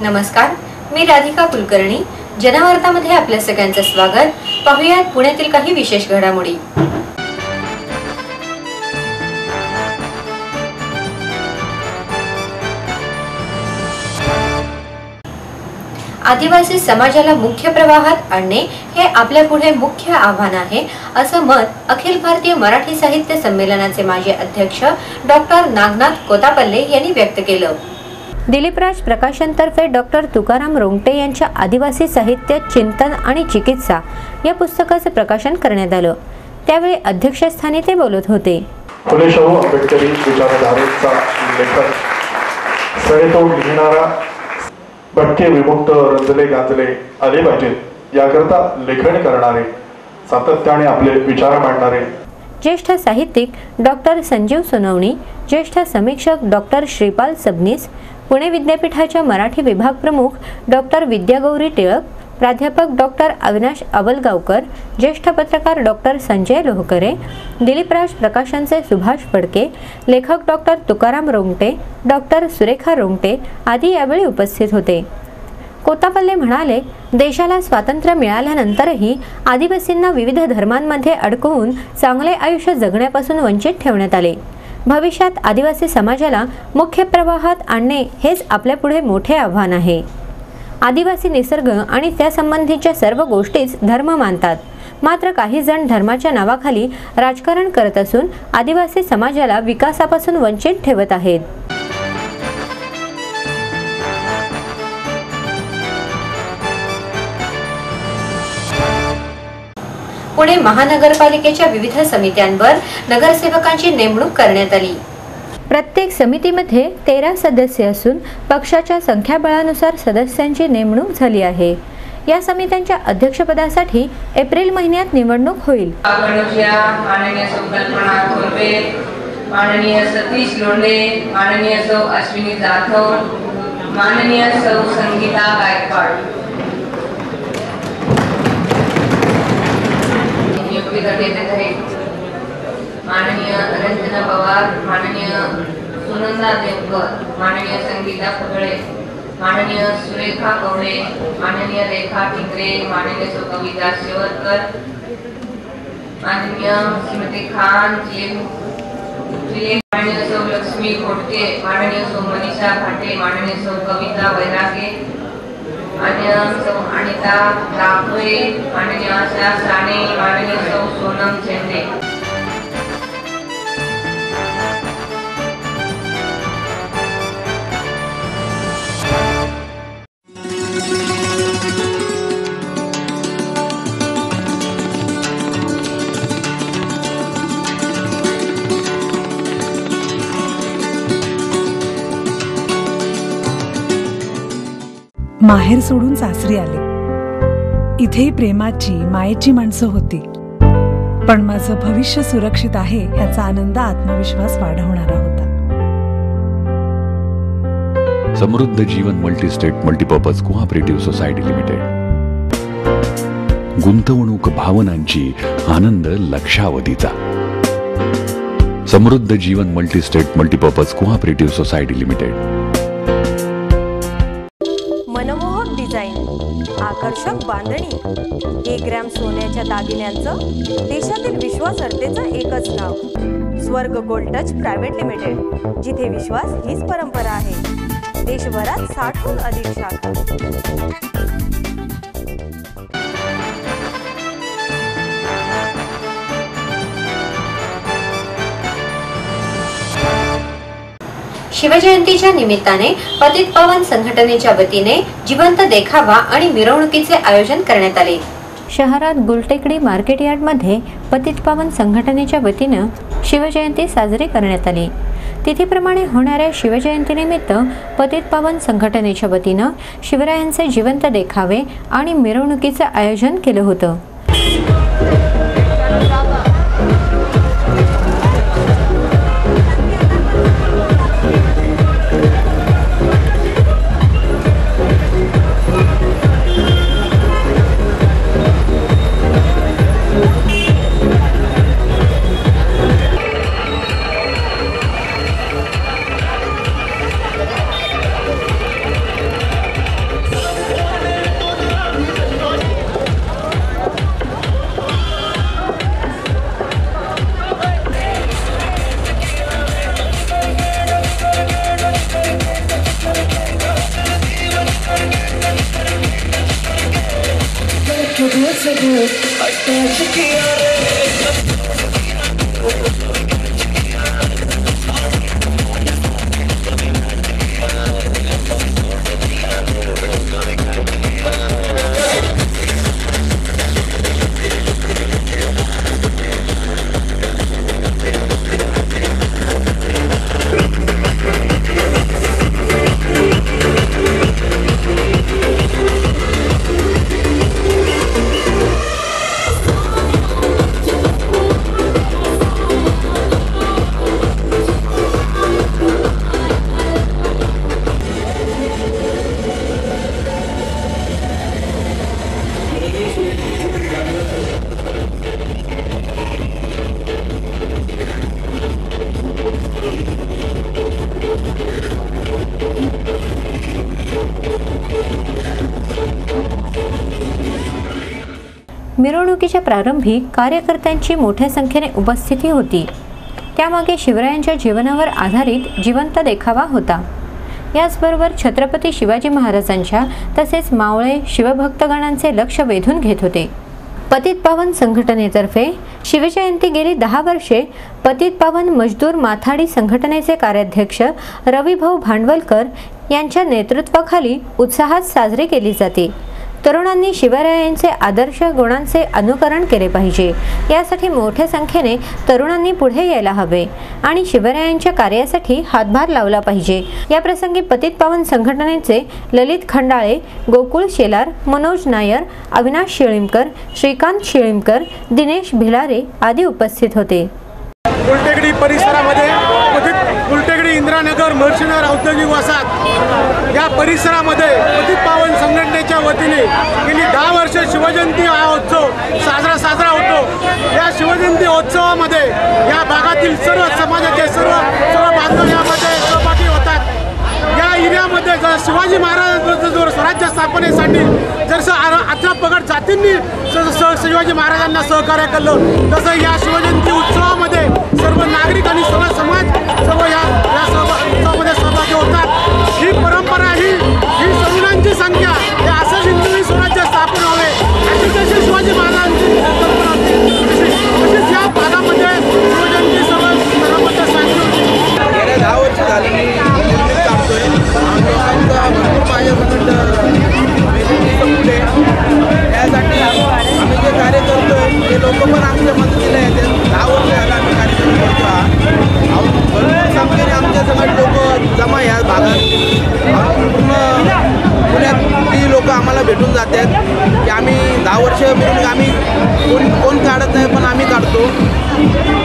नमस्कार, मी राधिका कुलकर्णी. जनवार्तामध्ये आपल्या सगळ्यांचं स्वागत. पाहुयात पुण्यातील काही विशेष घडामोडी. आदिवासी समाजाला मुख्य प्रवाहात आणणे हे आपल्या पुढे मुख्य आव्हान आहे, असं मत अखिल भारतीय मराठी साहित्य संमेलनाचे माजी अध्यक्ष डॉक्टर नागनाथ कोतापल्ले यांनी व्यक्त केलं. दिलीपराज प्रकाशनतर्फे डॉक्टर तुकाराम रोंगटे यांच्या आदिवासी साहित्य चिंतन आणि चिकित्सा या पुस्तकाचे प्रकाशन करण्यात आलं. त्यावेळी अध्यक्षस्थानी ते बोलत होते. फुले शाहू आंबेडकरी विचारधारेचा लेखक, सडेतोड लिहिणारा, भटके विमुक्त रंजले गाजले आले पाहिजेत याकरता लेखन करणारे, सातत्याने आपले विचार मांडणारे ज्येष्ठ साहित्यिक डॉक्टर संजीव सोनवणी, ज्येष्ठ समीक्षक डॉक्टर श्रीपाल सबनीस, पुणे विद्यापीठाच्या मराठी विभाग प्रमुख डॉक्टर विद्यागौरी टिळक, प्राध्यापक डॉक्टर अविनाश अवलगावकर, ज्येष्ठ पत्रकार डॉक्टर संजय लोहकरे, दिलीपराज प्रकाशनचे सुभाष फडके, लेखक डॉक्टर तुकाराम रोंगटे, डॉक्टर सुरेखा रोंगटे आदी यावेळी उपस्थित होते. कोतापल्ले म्हणाले, देशाला स्वातंत्र्य मिळाल्यानंतरही आदिवासींना विविध धर्मांमध्ये अडकवून चांगले आयुष्य जगण्यापासून वंचित ठेवण्यात आले. भविष्यात आदिवासी समाजाला मुख्य प्रवाहात आणणे हेच आपल्यापुढे मोठे आव्हान आहे. आदिवासी निसर्ग आणि त्यासंबंधीच्या सर्व गोष्टीच धर्म मानतात. मात्र काही जण धर्माच्या नावाखाली राजकारण करत असून आदिवासी समाजाला विकासापासून वंचित ठेवत आहेत. पुणे महानगरपालिकेच्या विविध समित्यांवर नगरसेवकांची नेमणूक करण्यात आली. प्रत्येक समितीमध्ये 13 सदस्य असून पक्षाच्या संख्याबळानुसार सदस्यांची नेमणूक झाली आहे. या समित्यांच्या अध्यक्षपदासाठी एप्रिल महिन्यात निवडणूक होईल. माननीय सौ कल्पना थोरवे, माननीय सतीश लोंढे, माननीय सौ अश्विनी जाधव, माननीय सौ संगीता गायकवाड माननीय रंजना पवार, माननीय सुनंदा देवकर, माननीय संगीता फुगळे, माननीय सुरेखा कवडे, माननीय रेखा ठिकरे, माननीय सौ कविता शेवरकर, माननीय श्रीमती खान माननीय सौ लक्ष्मी खोटके, माननीय सौ मनीषा घाटे, माननीय सौ कविता वैरागे, माननीय सौ अनिता दाभोळे, माननीय आशा साने, माननीय सौ सोनम चेंडे. माहेर सोडून सासरी आले. इथेही प्रेमाची मायेची माणसं होती, पण माझं भविष्य सुरक्षित आहे ह्याचा आनंद आत्मविश्वास वाढवणारा होता. Samruddha Jeevan multistate multipurpose cooperative society limited. गुंतवणूक भावनांची, आनंद लक्षावधीचा. Samruddha Jeevan multistate multipurpose cooperative society limited. मनमोहक डिझाईन, आकर्षक बांधणी, 1 ग्रॅम सोन्याच्या दागिन्यांचं देशातील विश्वासार्हतेचं एकच नाव, स्वर्ग गोल्ड टच प्रायव्हेट लिमिटेड, जिथे विश्वास हीच परंपरा आहे. देशभरात 60हून अधिक शाखा. शिवजयंतीच्या निमित्ताने पतित पावन संघटनेच्या वतीने जिवंत देखावा आणि मिरवणुकीचे आयोजन करण्यात आले. शहरात गुलटेकडी मार्केट यार्डमध्ये पतित पावन संघटनेच्या वतीने शिवजयंती साजरी करण्यात आली. तिथीप्रमाणे होणाऱ्या शिवजयंतीनिमित्त पतित पावन संघटनेच्या वतीने शिवरायांचे जिवंत देखावे आणि मिरवणुकीचे आयोजन केलं होतं. मिरवणुकीच्या प्रारंभी कार्यकर्त्यांची मोठ्या संख्येने उपस्थिती होती. त्यामागे शिवरायांच्या जीवनावर आधारित जिवंत देखावा होता. याचबरोबर छत्रपती शिवाजी महाराजांच्या तसेच मावळे शिवभक्तगणांचे लक्ष वेधून घेत होते. पतित पावन संघटनेतर्फे शिवजयंती गेली 10 वर्षे पतित पावन मजदूर माथाडी संघटनेचे कार्याध्यक्ष रविभाऊ भांडवलकर यांच्या नेतृत्वाखाली उत्साहात साजरी केली जाते. तरुणांनी शिवरायांचे आदर्श गुणांचे अनुकरण केले पाहिजे. यासाठी मोठ्या संख्येने तरुणांनी पुढे यायला हवे आणि शिवरायांच्या कार्यासाठी हातभार लावला पाहिजे. या प्रसंगी पतित पावन संघटनेचे ललित खंडाळे, गोकुळ शेलार, मनोज नायर, अविनाश शिळीमकर, श्रीकांत शिळीमकर, दिनेश भिलारे आदी उपस्थित होते. गुलटेकडी परिसरामध्ये गुलटेकडी इंदिरानगर महर्षीनगर औद्योगिक वसाहत या परिसरामध्ये पतित पावन संघटनेच्या वतीने गेली 10 वर्ष शिवजयंती हा उत्सव साजरा होतो. या शिवजयंती उत्सवामध्ये या भागातील सर्व समाजाचे सर्व बांधव यामध्ये सहभागी होतात. या एरियामध्ये जर शिवाजी महाराज जो स्वराज्य स्थापनेसाठी जसं 18 पगड जातींनी शिवाजी महाराजांना सहकार्य केलं तसं या शिवजयंती उत्सवामध्ये सर्व नागरिक आणि सर्व समाज सर्व या उत्सवामध्ये सहभागी होतात. ही परंपरा ही तरुणांची संख्या हे असंच हिंदवी स्वराज्य स्थापन व्हावे अशी जशी शिवाजी महाराजांची कल्पना होती तशीच या भागामध्ये शिवजयंती सर्वांमध्ये साजरी होती. गेल्या 10 वर्ष झाली मी काढतोय. भरपूर माझ्याकडून पुढे यासाठी आम्ही जे कार्य करतोय ते लोक पण आमच्या मदतीला येतात. 10 वर्ष झालं आम्ही कार्यक्रम करतो. भरपूर संख्येने आमच्या सगळे लोक जमा या भागात पूर्ण पुण्यात ती लोक आम्हाला भेटून जातात की आम्ही 10 वर्ष मिळून आम्ही कोण काढत नाही पण आम्ही काढतो.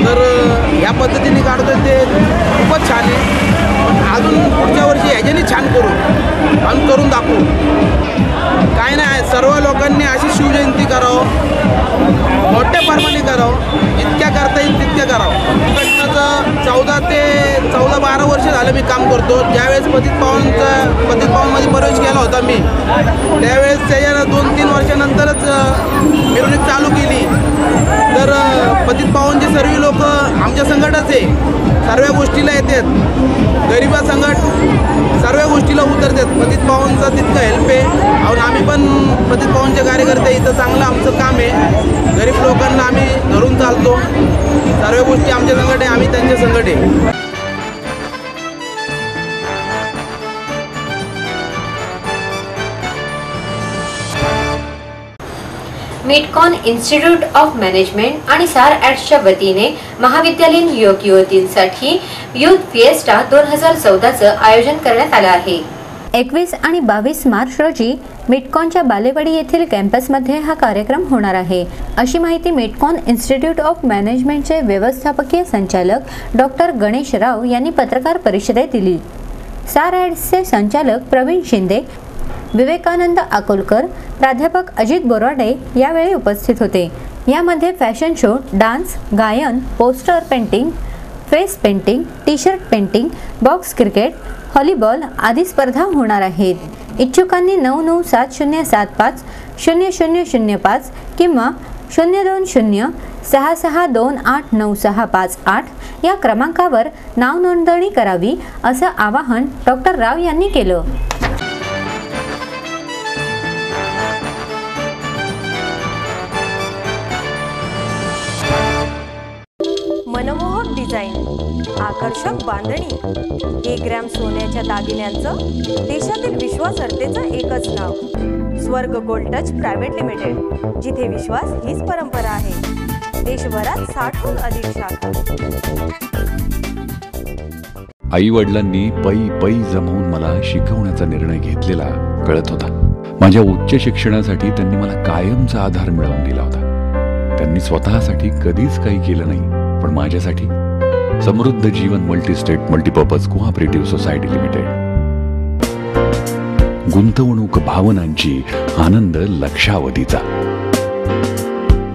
तर ह्या पद्धतीने काढतो ते खूपच छान आहे. पण अजून पुढच्या वर्षी ह्याच्याने छान करू आणि करून दाखवू. काय नाही सर्व लोकांनी अशी शिवजयंती करावं, मोठ्या प्रमाणे करावं, जितक्या करता येईल तितक्या करावं. संघटनेचं 14 वर्ष झालं मी काम करतो. ज्यावेळेस पतित पावनमध्ये प्रवेश केला होता मी त्यावेळेस त्याच्या 2-3 वर्षानंतरच मिरवणूक चालू केली. तर पतित पावनचे सर्व लोक आमच्या संघटनाच आहे. सर्व गोष्टीला येतात, गरिबा संघट सर्व गोष्टीला उतरतात. पतित पावनचा तितकं हेल्प आहे. आम्ही पण पतित पावनचे कार्यकर्ते इथं चांगलं आमचं काम आहे. गरीब लोकांना आम्ही धरून चालतो. सर्व गोष्टी आमच्या संघट आहे, आम्ही त्यांच्या संघट आहे. मिटकॉन इन्स्टिट्यूट ऑफ मॅनेजमेंट आणि सार ॲड्सच्या वतीने महाविद्यालयीन युवक युवतींसाठी युथ फिएस्टा 2014चं आयोजन करण्यात आलं आहे. 21 आणि 22 मार्च रोजी मिटकॉनच्या बालेवाडी येथील कॅम्पसमध्ये हा कार्यक्रम होणार आहे, अशी माहिती मिटकॉन इन्स्टिट्यूट ऑफ मॅनेजमेंटचे व्यवस्थापकीय संचालक डॉक्टर गणेश राव यांनी पत्रकार परिषदेत दिली. सार ॲड्सचे संचालक प्रवीण शिंदे, विवेकानंद अकोलकर, प्राध्यापक अजित बोराडे यावेळी उपस्थित होते. यामध्ये फॅशन शो, डान्स, गायन, poster painting, face painting, T shirt painting, box cricket, volleyball आदी स्पर्धा होणार आहेत. इच्छुकांनी 997075 0005 किंवा 02066289658 या क्रमांकावर नाव नोंदणी करावी, असं आवाहन डॉक्टर राव यांनी केलं. आकर्षक बांधणी 1 ग्रॅम सोन्याच्या दागिन्यांचं देशातील विश्वासार्हतेचं एकच नाव, स्वर्ग गोल्ड टच प्रायव्हेट लिमिटेड, जिथे विश्वास हीच परंपरा आहे। देशभरात 60हून अधिक शाखा। आई वडिलांनी पै जमवून मला शिकवण्याचा निर्णय घेतलेला कळत होता। माझ्या उच्च शिक्षणासाठी त्यांनी मला कायमचा आधार मिळवून दिला होता। त्यांनी स्वतःसाठी कधीच काही केलं नाही, पण माझ्यासाठी Samruddha Jeevan multistate multipurpose cooperative society limited. गुंतवणूक भावनांची, आनंद लक्षावधीचा।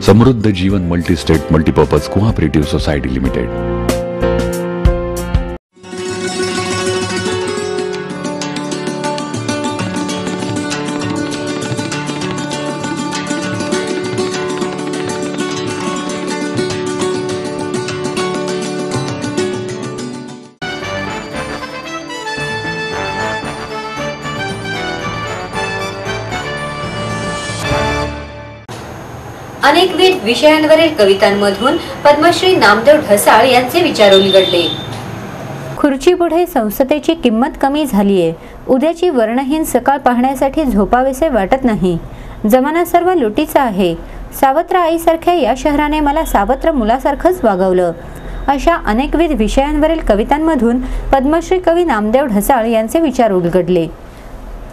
Samruddha Jeevan multistate multipurpose cooperative society limited. अनेकविध विषयांवरील कवितांमधून पद्मश्री नामदेव ढसाळ यांचे विचार उलगडले। खुर्चीपुढे संसदेची किंमत कमी झालीये, उद्याची वर्णहीन सकाळ पाहण्यासाठी झोपावेसे वाटत नाही, जमाना सर्व लुटीचा आहे, सावत्र आईसारख्या या शहराने मला सावत्र मुलासारखंच वागवलं, अशा अनेकविध विषयांवरील कवितांमधून पद्मश्री कवी नामदेव ढसाळ यांचे विचार उलगडले।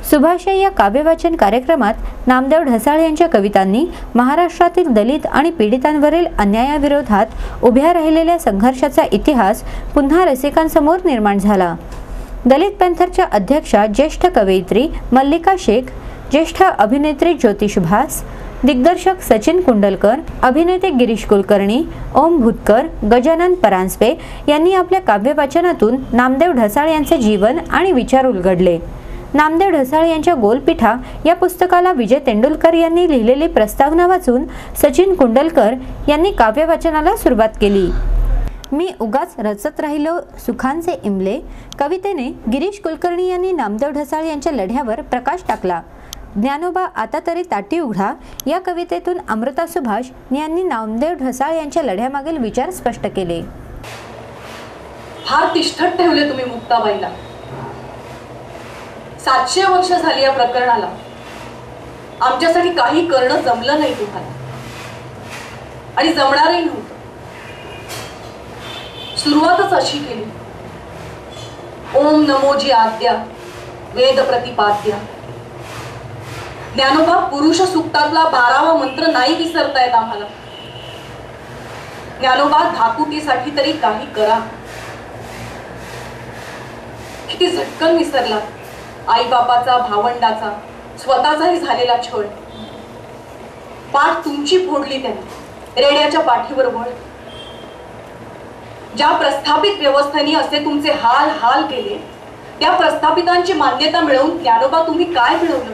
सुभाषय या काव्यवाचन कार्यक्रमात नामदेव ढसाळ यांच्या कवितांनी महाराष्ट्रातील दलित आणि पीडितांवरील अन्यायाविरोधात उभ्या राहिलेल्या संघर्षाचा इतिहास पुन्हा रसिकांसमोर निर्माण झाला। दलित पॅन्थरच्या अध्यक्षा ज्येष्ठ कवयित्री मल्लिका शेख, ज्येष्ठ अभिनेत्री ज्योती सुभाष, दिग्दर्शक सचिन कुंडलकर, अभिनेते गिरीश कुलकर्णी, ओम भूतकर, गजानन परांजपे यांनी आपल्या काव्यवाचनातून नामदेव ढसाळ यांचे जीवन आणि विचार उलगडले। नामदेव ढसाळ यांच्या गोलपिठा या पुस्तकाला विजय तेंडुलकर यांनी लिहिलेली प्रस्तावना वाचून सचिन कुंडलकर यांनी काव्यवाचनाला सुरुवात केली। मी उगाच रचत राहिलो सुखांचे इमले कवितेने गिरीश कुलकर्णी यांनी नामदेव ढसाळ यांच्या लढ्यावर प्रकाश टाकला। ज्ञानोबा आता तरी ताटी उघडा या कवितेतून अमृता सुभाष यांनी नामदेव ढसाळ यांच्या लढ्यामागील विचार स्पष्ट केले। फार तिष्ठत ठेवले तुम्ही मुक्ताबाईला, 700 वर्ष झाली या प्रकरणाला, आमच्यासाठी काही करणं जमलं नाही तुम्हाला आणि जमणारही नव्हतं। सुरुवातच अशी केली, ओम नमोजी आद्या वेद प्रतिपाद्या। ज्ञानोबा पुरुष सूक्तातला 12वा मंत्र नाही विसरतायत आम्हाला। ज्ञानोबा धाकुटीसाठी तरी काही करा। किती झटकन विसरला आई बापाचा, भावंडाचा, स्वतःचाही झालेला छळ। पाठ तुमची फोडली त्याने रेड्याच्या पाठीवर वळ। ज्या प्रस्थापित व्यवस्थेने असे तुमचे हाल हाल केले, त्या प्रस्थापितांची मान्यता मिळवून ज्ञानोबा तुम्ही काय मिळवलं?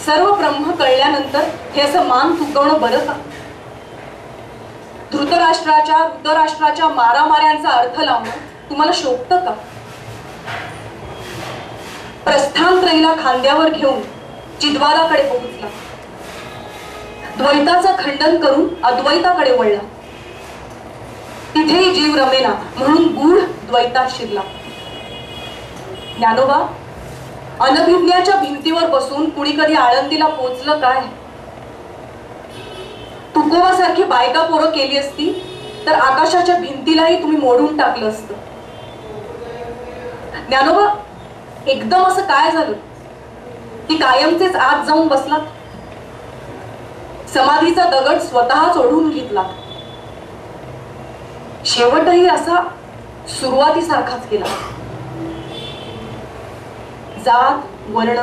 सर्व ब्रह्म कळल्यानंतर हे असं मान चुकवणं बरं का? धृतराष्ट्राच्या मारामाऱ्यांचा अर्थ लावणं तुम्हाला शोभतं का? प्रस्थानत्रयीला खांद्यावर घेऊन चिद्वादाकडे पोहोचला, द्वैताचं खंडन करून अद्वैताकडे वळला, तिथेही जीव रमेना म्हणून गूढ द्वैतात शिरला। ज्ञानोबा अनभिज्ञाच्या भिंतीवर बसून कुणी कधी आळंदीला पोचलं काय? तुकोबासारखी बायका पोरं केली असती तर आकाशाच्या भिंतीलाही तुम्ही मोडून टाकलं असतं। ज्ञानोबा एकदम असं काय झालं की कायमचेच आत जाऊन बसलात? समाधीचा दगड स्वतःच ओढून घेतला, शेवटही असा सुरुवातीसारखाच केला। जात वर्ण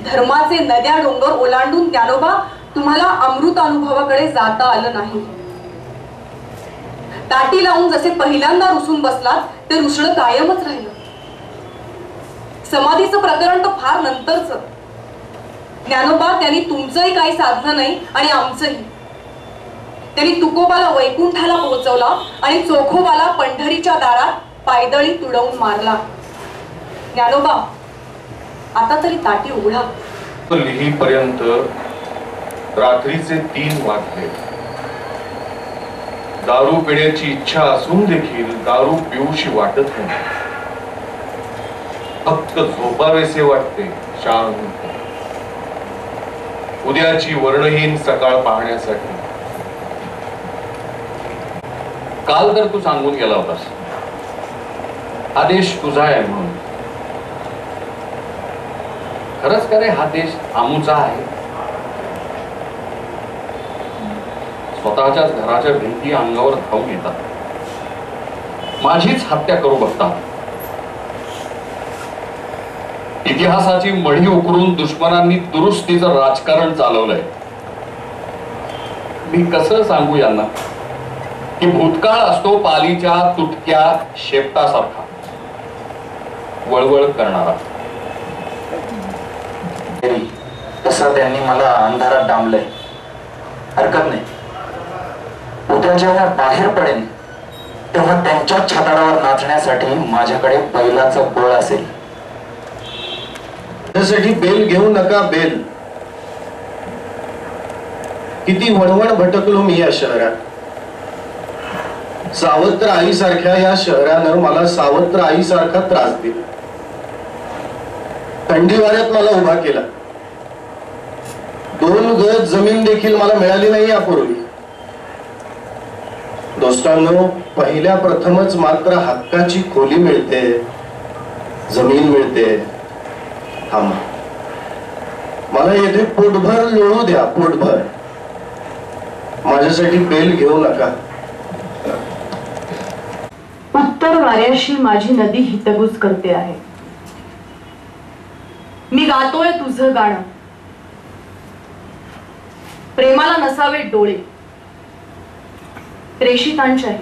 धर्माचे नद्या डोंगर ओलांडून ज्ञानोबा तुम्हाला अमृत अनुभवाकडे जाता आलं नाही। ताटी लावून जसे पहिल्यांदा रुसून बसलात ते रुसणं कायमच राहिलं। समाधीचं प्रकरण तर फार नंतरच। ज्ञानोबा त्यांनी तुमचंही काही साधलं नाही आणि आमचंही। त्यांनी तुकोबाला वैकुंठाला पोहोचवला आणि चोखोबाला पंढरीच्या दारात पायदळी तुडवून मारला। ज्ञानोबा आता तरी ताटी उघडा। लिहीपर्यंत रात्रीचे 3 वाजले। दारू पिण्याची इच्छा असून देखील दारू पिऊशी वाटत नाही. फक्त झोपावेसे वाटते शांत. उद्याची वर्णहीन सकाळ पाहण्यासाठी. काल तर तू सांगून गेला होतास हा देश तुझा आहे म्हणून. खरंच का रे, हा देश आमूचा आहे? स्वतःच्याच घराच्या भिंती अंगावर धावून येतात, माझीच हत्या करू बघतात. इतिहासाची मढी उकरून दुश्मनांनी दुरुस्तीचं राजकारण चालवलंय. मी कसं सांगू यांना की भूतकाळ असतो पालीच्या तुटक्या शेपटासारखा वळवळ करणारा. तसा त्यांनी मला अंधारात डांबलंय. हरकत नाही, उद्या जेव्हा बाहेर पडेन तेव्हा त्यांच्या छाताडावर नाचण्यासाठी माझ्याकडे बैलाचं बळ असेल. त्यासाठी बेल घेऊ नका बेल. किती वणवण भटकलो मी या शहरात. सावत्र आई सारख्या या शहरानं मला सावत्र आई सारखा त्रास दिला. थंडी वाऱ्यात मला उभा केला. 2 गज जमीन देखील मला मिळाली नाही यापूर्वी. दोस्तांनो, पहिल्या प्रथमच मात्र हक्काची खोली मिळते, जमीन मिळते. थांबा, मला येथे पोटभर लोळू द्या, पोटभर. माझ्यासाठी बेल घेऊ नका. उत्तर वाऱ्याशी माझी नदी हितगुज करते आहे. मी गातोय तुझं गाणं. प्रेमाला नसावे डोळे, प्रेषितांच्याही.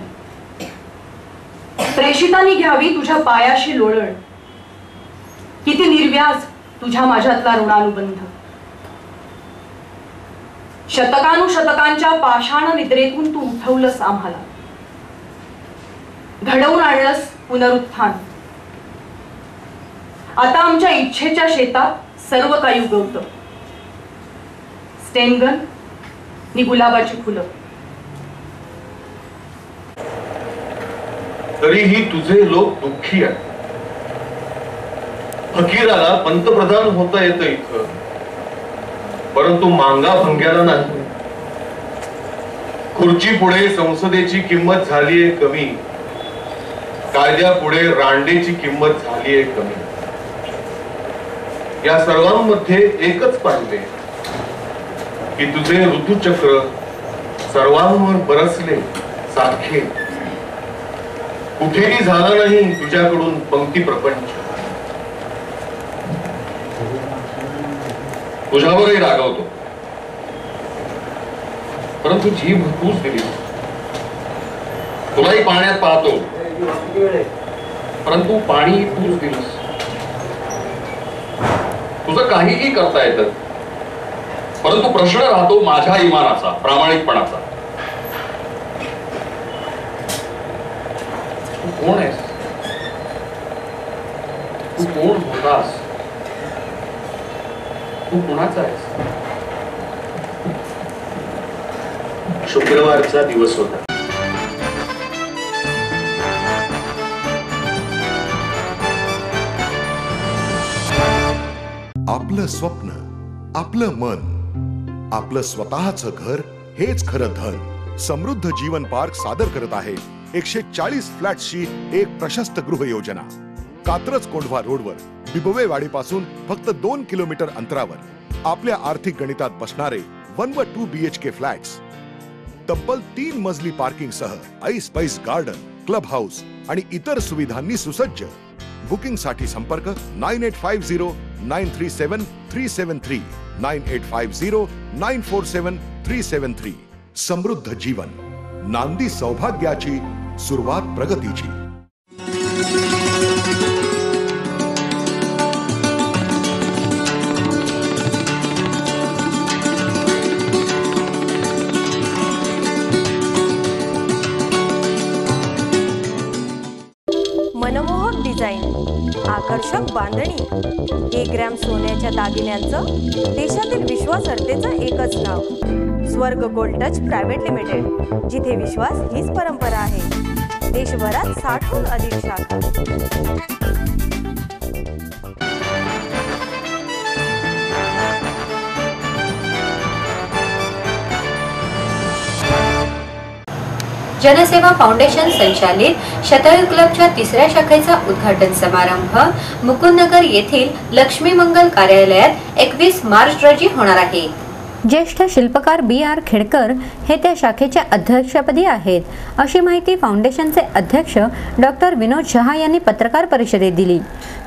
प्रेषितांनी घ्यावी तुझ्या पायाशी लोळण. किती निर्व्याज तुझ्या माझ्यातला ऋणानुबंध. शतकानुशतकांच्या पाषाण निद्रेतून तू उठवलंस आम्हाला. घडवून आणलंस पुनरुत्थान. आता आमच्या इच्छेच्या शेतात सर्व काही उगवतं. स्टेनगन नि गुलाबाची फुलं. तरीही तुझे लोक दुःखी आहेत. फकीराला पंतप्रधान होता येतं इथं, परंतु मांगा भंग्याला नाही. खुर्ची पुढे संसदेची किंमत झालीये कमी, कायद्यापुढे रांडेची किंमत झालीये कमी. या सर्वांमध्ये एकच पाहिले की तुझे ऋतुचक्र सर्वांवर बरसले सारखे. कुठेही झाला नाही तुझ्याकडून पंक्ती प्रपंच. तुझ्यावरही रागावतो, परंतु जीभ तूच दिली. तुलाही पाण्यात पाहतो, परंतु पाणी तूच दिलंस. तुझं काहीही करता येतं, परंतु प्रश्न राहतो माझ्या इमानाचा, प्रामाणिकपणाचा. तू कोण आहेस? तू कोण होतास? तू कुणाचा आहेस? शुक्रवारचा दिवस होता. आपलं स्वप्न, आपलं मन, आपलं स्वतःचं घर हेच खरं धन. समृद्ध जीवन पार्क सादर करत आहे 140 फ्लॅट्सची एक प्रशस्त गृह योजना. कात्रज कोंढवा रोडवर बिबवेवाडीपासून फक्त 2 किलोमीटर अंतरावर आपल्या आर्थिक गणितात बसणारे 1 व 2 BHK फ्लॅट्स. तब्बल 3 मजली पार्किंग सह ऐस पैस गार्डन, क्लब हाऊस आणि इतर सुविधांनी सुसज्ज. बुकिंग साठी संपर्क 9850 937 373 9850 947 373. समृद्ध जीवन, नांदी सौभाग्याची, सुरुवात प्रगतीची. मनमोहक डिझाईन, आकर्षक बांधणी, 1 ग्रॅम सोन्याच्या दागिन्यांचं देशातील विश्वासार्हतेचं एकच नाव. स्वर्ग गोल्ड टच प्रायव्हेट लिमिटेड, जिथे विश्वास हीच परंपरा आहे। देशभरात 60हून अधिक शाखा। जनसेवा फाउंडेशन संचालित शतायू क्लबच्या 3ऱ्या शाखेचा उद्घाटन समारंभ मुकुंदनगर येथील लक्ष्मी मंगल कार्यालयात 21 मार्च रोजी होणार आहे। ज्येष्ठ शिल्पकार BR खेडकर हे त्या शाखेच्या अध्यक्षपदी आहेत, अशी माहिती फाउंडेशनचे अध्यक्ष डॉक्टर विनोद शहा यांनी पत्रकार परिषदेत दिली।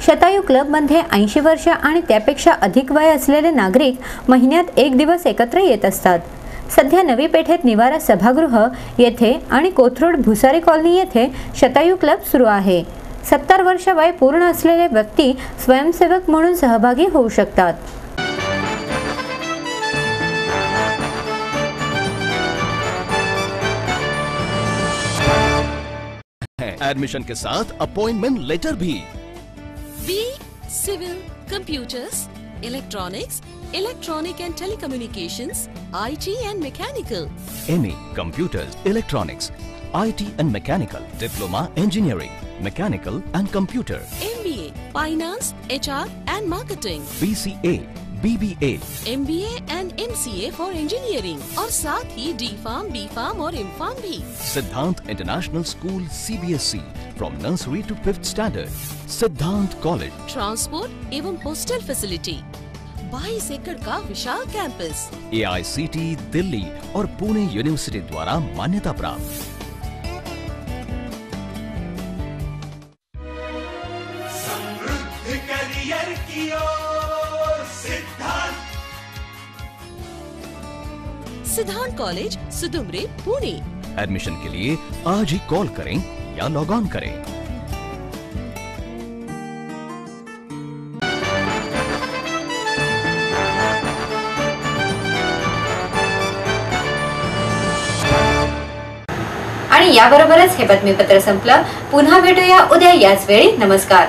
शतायू क्लबमध्ये 80 वर्ष आणि त्यापेक्षा अधिक वय असलेले नागरिक महिन्यात 1 दिवस एकत्र येत असतात। सध्या नवी पेठेत निवारा सभागृह येथे आणि कोथरूड भुसारी कॉलनी येथे शतायू क्लब सुरू आहे। 70 वर्ष वय पूर्ण असलेले व्यक्ती स्वयंसेवक म्हणून सहभागी होऊ शकतात। एडमिशन के साथ अपॉइंटमेंट लेटर भी। B civil, computers, electronics, electronic and telecommunications, IT and mechanical. MA Computers, Electronics, IT and Mechanical, Diploma Engineering, Mechanical and Computer, MBA Finance, HR and Marketing, BCA, BBA, MBA and MCA for Engineering और साथ ही D.Pharm, B.Pharm और M.Pharm भी। सिद्धांत international school CBSE from nursery to 5th standard, सिद्धांत college, transport एवं hostel facility, 22 एकड़ का विशाल campus, AICT Delhi और पुणे यूनिवर्सिटी द्वारा मान्यता प्राप्त। समृद्ध करियर की ओर सिद्धांत कॉलेज, सुदुमरे, पुणे। एडमिशन के लिए आज ही कॉल करें या लॉग ऑन करें। आणि याबरोबरच हे बातमीपत्र संपलं। पुन्हा भेटूया उद्या याच वेळी। नमस्कार।